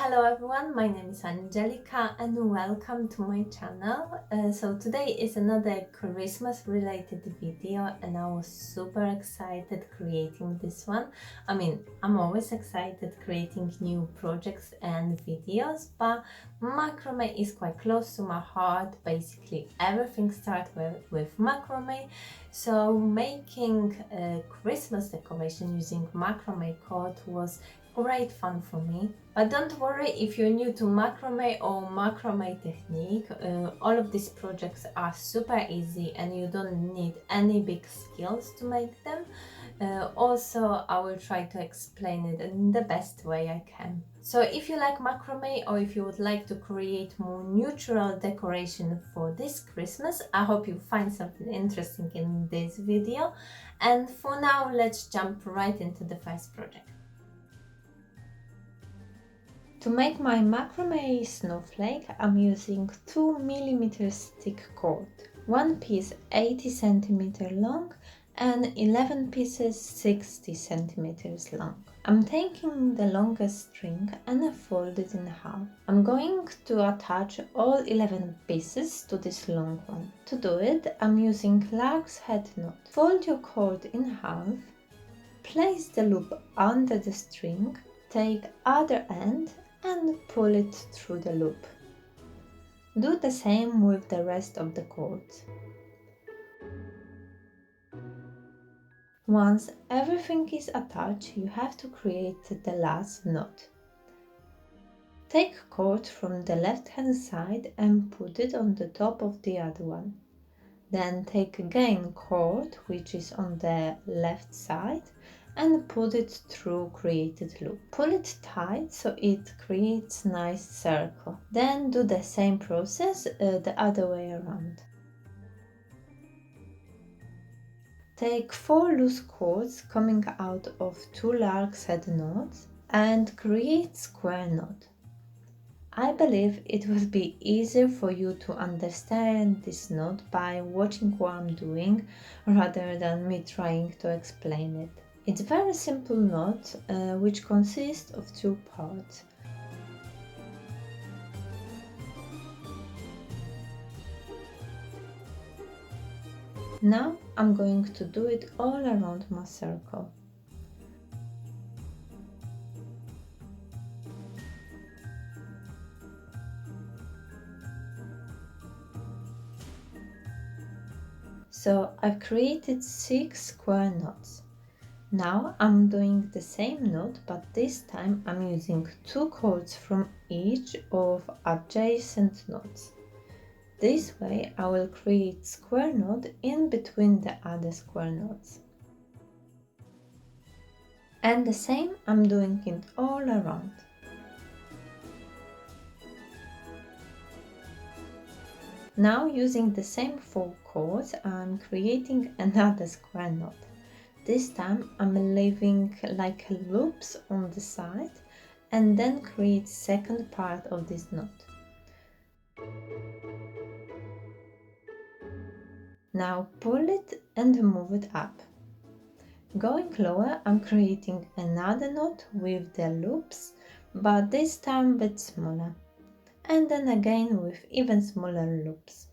Hello everyone, my name is Angelica and welcome to my channel. So today is another Christmas related video and I was super excited creating this one. I'm always excited creating new projects and videos, but macrame is quite close to my heart. Basically everything starts with macrame. So making a Christmas decoration using macrame cord was great fun for me. But don't worry if you're new to macrame or macrame technique, all of these projects are super easy and you don't need any big skills to make them. Also, I will try to explain it in the best way I can. So if you like macrame or if you would like to create more neutral decoration for this Christmas, I hope you find something interesting in this video. And for now, let's jump right into the first project. To make my macrame snowflake, I'm using 2mm stick cord, one piece 80 cm long and 11 pieces 60 cm long. I'm taking the longest string and I fold it in half. I'm going to attach all 11 pieces to this long one. To do it, I'm using lark's head knot. Fold your cord in half, place the loop under the string, take other end and pull it through the loop. Do the same with the rest of the cord. Once everything is attached, you have to create the last knot. Take cord from the left hand side and put it on the top of the other one. Then take again cord, which is on the left side, and put it through created loop. Pull it tight so it creates nice circle. Then do the same process the other way around. Take 4 loose cords coming out of 2 lark's head knots and create square knot. I believe it will be easier for you to understand this knot by watching what I'm doing rather than me trying to explain it. It's a very simple knot which consists of 2 parts. Now I'm going to do it all around my circle. So I've created 6 square knots. Now I'm doing the same knot, but this time I'm using 2 cords from each of adjacent knots. This way I will create square knot in between the other square knots. And the same I'm doing it all around. Now using the same 4 cords I'm creating another square knot. This time I'm leaving like loops on the side and then create second part of this knot. Now pull it and move it up. Going lower, I'm creating another knot with the loops, but this time a bit smaller, and then again with even smaller loops.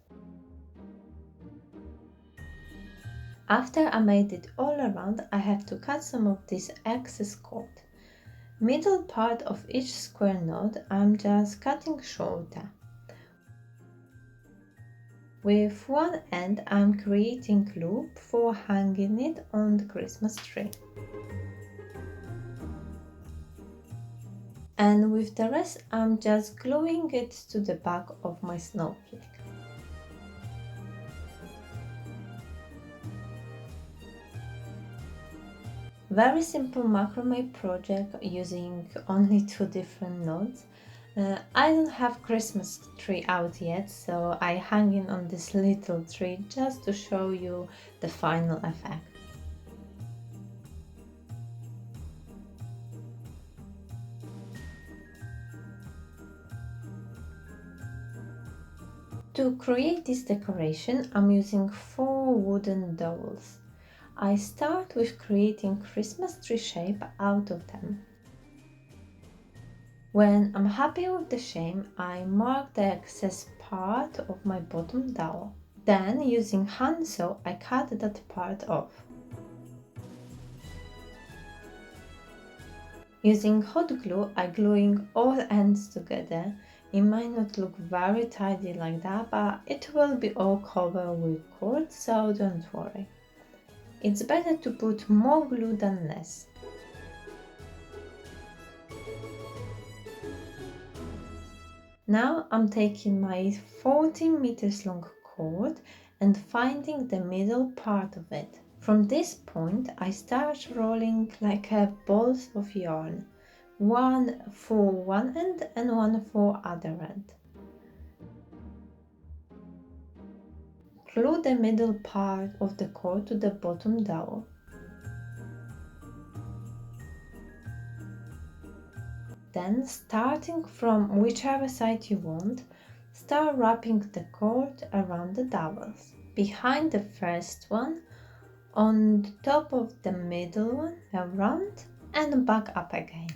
After I made it all around, I have to cut some of this excess cord. Middle part of each square knot I'm just cutting shorter. With one end I'm creating loop for hanging it on the Christmas tree. And with the rest I'm just gluing it to the back of my snowflake. Very simple macrame project using only 2 different knots. I don't have Christmas tree out yet, so I hang it on this little tree just to show you the final effect. To create this decoration, I'm using 4 wooden dowels. I start with creating Christmas tree shape out of them. When I'm happy with the shape, I mark the excess part of my bottom dowel. Then, using handsaw, I cut that part off. Using hot glue, I'm gluing all ends together. It might not look very tidy like that, but it will be all covered with cord, so don't worry. It's better to put more glue than less. Now I'm taking my 14 meters long cord and finding the middle part of it. From this point, I start rolling like a balls of yarn, one for one end and one for other end. Glue the middle part of the cord to the bottom dowel. Then, starting from whichever side you want, start wrapping the cord around the dowels. Behind the first one, on the top of the middle one, around and back up again.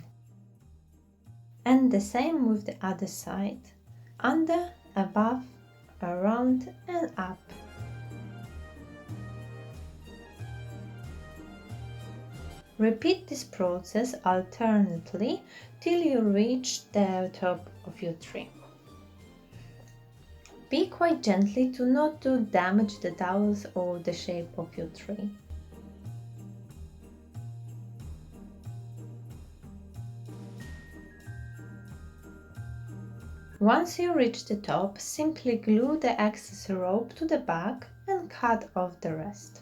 And the same with the other side, under, above, around and up. Repeat this process alternately till you reach the top of your tree. Be quite gently to not to damage the dowels or the shape of your tree. Once you reach the top, simply glue the excess rope to the back and cut off the rest.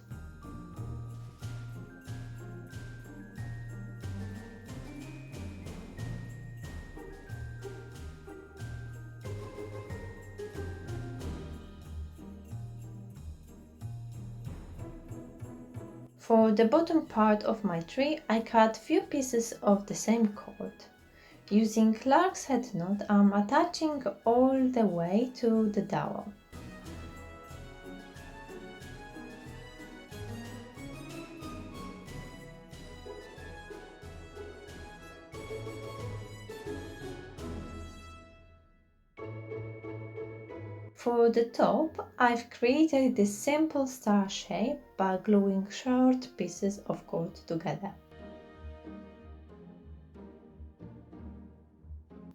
For the bottom part of my tree, I cut few pieces of the same cord. Using lark's head knot, I'm attaching all the way to the dowel. For the top, I've created this simple star shape by gluing short pieces of cord together.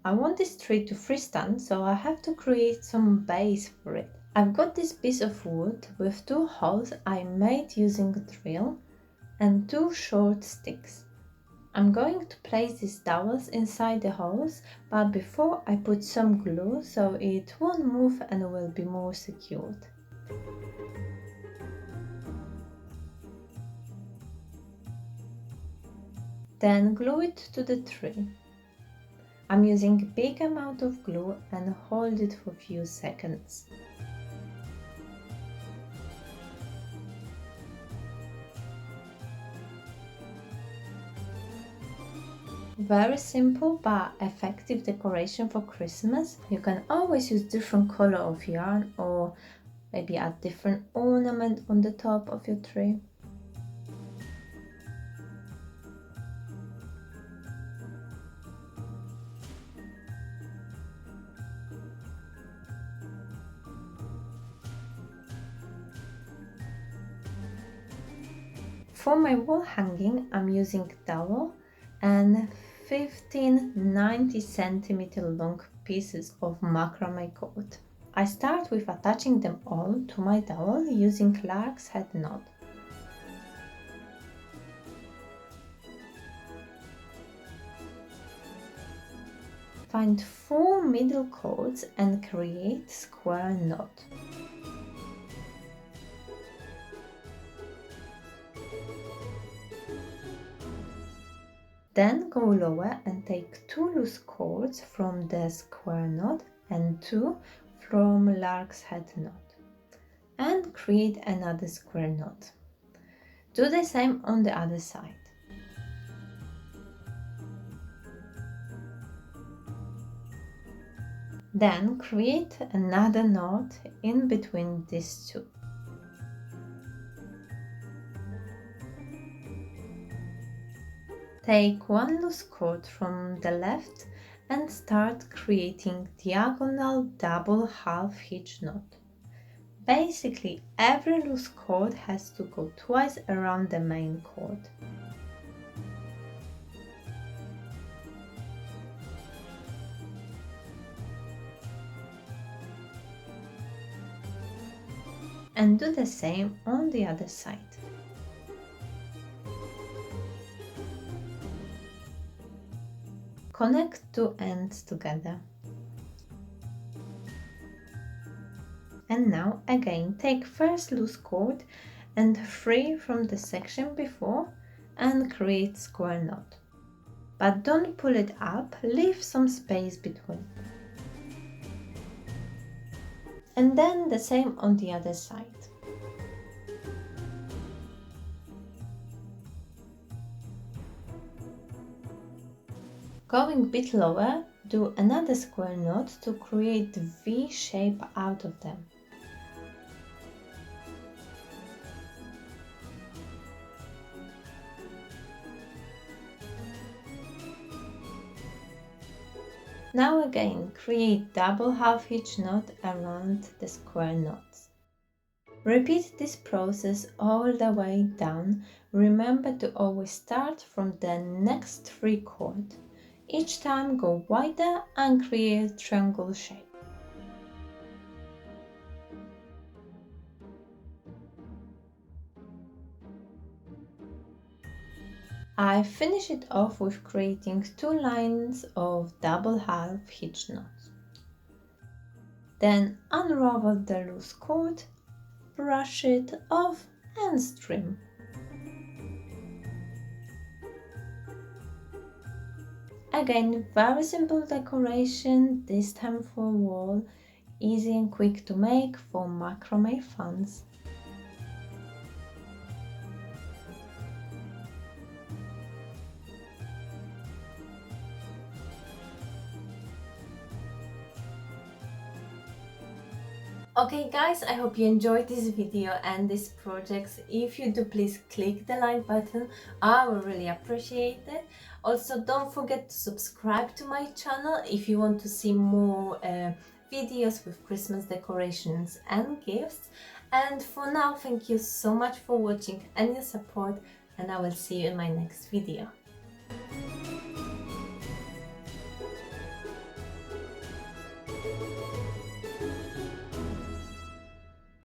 I want this tree to freestand, so I have to create some base for it. I've got this piece of wood with two holes I made using a drill and two short sticks. I'm going to place these dowels inside the holes, but before I put some glue so it won't move and will be more secured. Then glue it to the tree. I'm using a big amount of glue and hold it for a few seconds. Very simple but effective decoration for Christmas. You can always use different color of yarn or maybe add different ornament on the top of your tree. For my wall hanging, I'm using dowel and 15 90 cm long pieces of macrame cord. I start with attaching them all to my dowel using lark's head knot. Find 4 middle cords and create square knot. Then go lower and take 2 loose cords from the square knot and 2 from lark's head knot and create another square knot. Do the same on the other side. Then create another knot in between these two. Take 1 loose cord from the left and start creating diagonal double half hitch knot. Basically, every loose cord has to go twice around the main cord. And do the same on the other side. Connect two ends together. And now again take first loose cord and free from the section before and create square knot. But don't pull it up, leave some space between. And then the same on the other side. Going a bit lower, do another square knot to create the V shape out of them. Now again, create double half hitch knot around the square knots. Repeat this process all the way down. Remember to always start from the next three cord. Each time go wider and create a triangle shape. I finish it off with creating two lines of double half hitch knots. Then unravel the loose cord, brush it off and trim. Again, very simple decoration, this time for wall, easy and quick to make for macrame fans. Okay guys, I hope you enjoyed this video and this project. If you do, please click the like button, I will really appreciate it. Also, don't forget to subscribe to my channel if you want to see more videos with Christmas decorations and gifts. And for now, thank you so much for watching and your support, and I will see you in my next video.